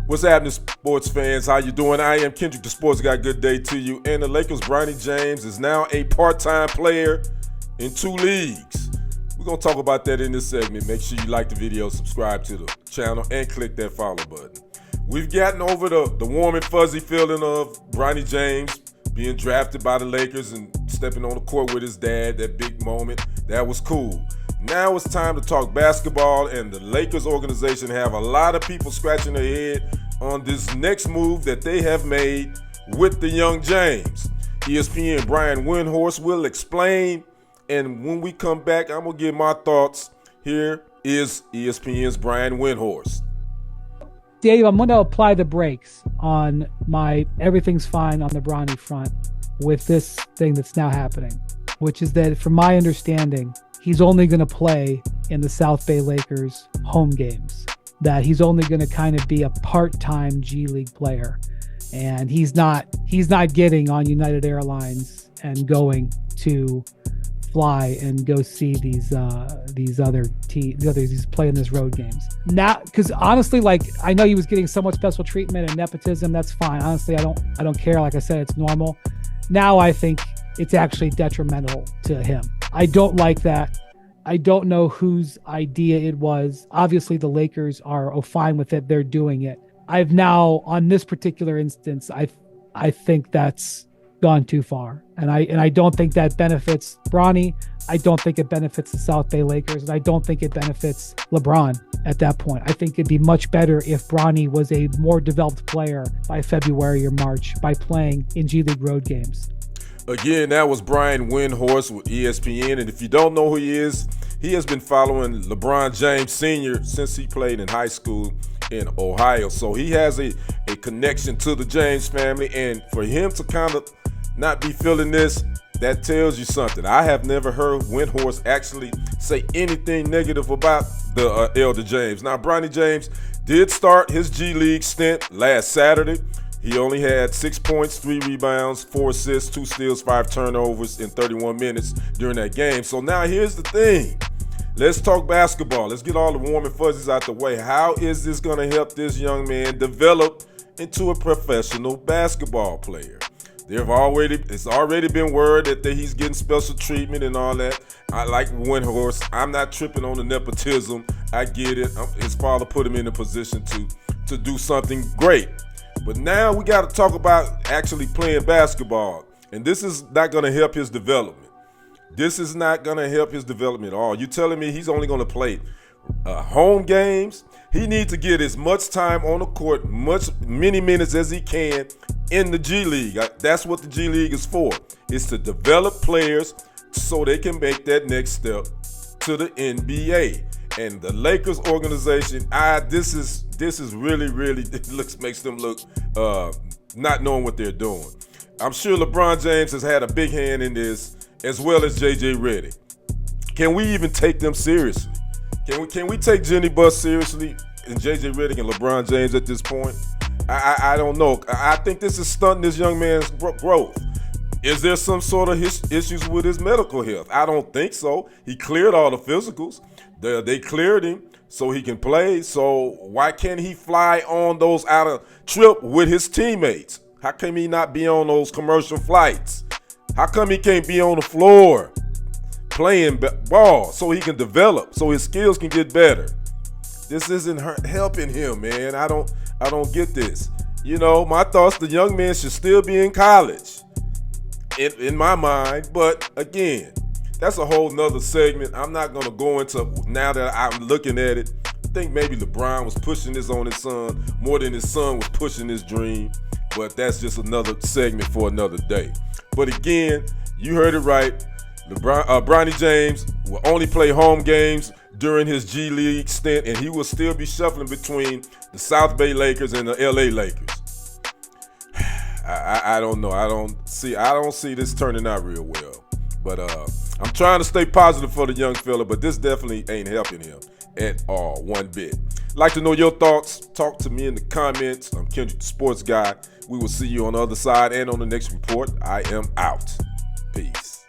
What's happening, sports fans? How you doing? I am Kendrick, the sports guy. Good day to you. And the Lakers' Bronny James is now a part-time player in 2 leagues. We're going to talk about that in this segment. Make sure you like the video, subscribe to the channel, and click that follow button. We've gotten over the warm and fuzzy feeling of Bronny James being drafted by the Lakers and stepping on the court with his dad, that big moment. That was cool. Now it's time to talk basketball, and the Lakers organization have a lot of people scratching their head on this next move that they have made with the young James. ESPN Brian Windhorst will explain, and when we come back, I'm going to give my thoughts. Here is ESPN's Brian Windhorst. Dave, I'm going to apply the brakes on my everything's fine on the Bronny front with this thing that's now happening, which is that from my understanding, he's only going to play in the South Bay Lakers home games, that he's only going to kind of be a part-time G League player. And he's not getting on United Airlines and going to fly and go see these other teams, he's playing these road games. Now, because honestly, like, I know he was getting so much special treatment and nepotism, that's fine. Honestly, I don't care. Like I said, it's normal. Now I think it's actually detrimental to him. I don't like that. I don't know whose idea it was. Obviously, the Lakers are fine with it. They're doing it. I've now, on this particular instance, I think that's gone too far. And I don't think that benefits Bronny. I don't think it benefits the South Bay Lakers. And I don't think it benefits LeBron at that point. I think it'd be much better if Bronny was a more developed player by February or March by playing in G League road games. Again, that was Brian Windhorst with ESPN. And if you don't know who he is, he has been following LeBron James Sr. since he played in high school in Ohio. So he has a connection to the James family. And for him to kind of not be feeling this, that tells you something. I have never heard Windhorst actually say anything negative about the elder James. Now, Bronny James did start his G League stint last Saturday. He only had 6 points, 3 rebounds, 4 assists, 2 steals, 5 turnovers in 31 minutes during that game. So now here's the thing. Let's talk basketball. Let's get all the warm and fuzzies out the way. How is this going to help this young man develop into a professional basketball player? It's already been word that he's getting special treatment and all that. I like Windhorst. I'm not tripping on the nepotism. I get it. His father put him in a position to do something great. But now we got to talk about actually playing basketball. And this is not going to help his development. This is not going to help his development at all. You telling me he's only going to play home games? He needs to get as much time on the court, many minutes as he can in the G League. That's what the G League is for. It's to develop players so they can make that next step to the NBA. And the Lakers organization, this is really makes them look not knowing what they're doing. I'm sure LeBron James has had a big hand in this, as well as JJ Redick. Can we even take them seriously? Can we take Jenny Buss seriously and JJ Redick and LeBron James at this point? I don't know. I think this is stunting this young man's growth. Is there some sort of issues with his medical health? I don't think so. He cleared all the physicals. They cleared him so he can play. So why can't he fly on those out of trip with his teammates? How come he not be on those commercial flights? How come he can't be on the floor playing ball so he can develop, so his skills can get better? This isn't helping him, man. I don't get this. You know, my thoughts, the young man should still be in college in my mind. But again, that's a whole nother segment. I'm not going to go into, now that I'm looking at it, I think maybe LeBron was pushing this on his son more than his son was pushing his dream. But that's just another segment for another day. But again, you heard it right. Bronny James will only play home games during his G League stint, and he will still be shuffling between the South Bay Lakers and the LA Lakers. I don't know. I don't see this turning out real well. But I'm trying to stay positive for the young fella, but this definitely ain't helping him at all, one bit. Like to know your thoughts? Talk to me in the comments. I'm Kendrick, the sports guy. We will see you on the other side and on the next report. I am out. Peace.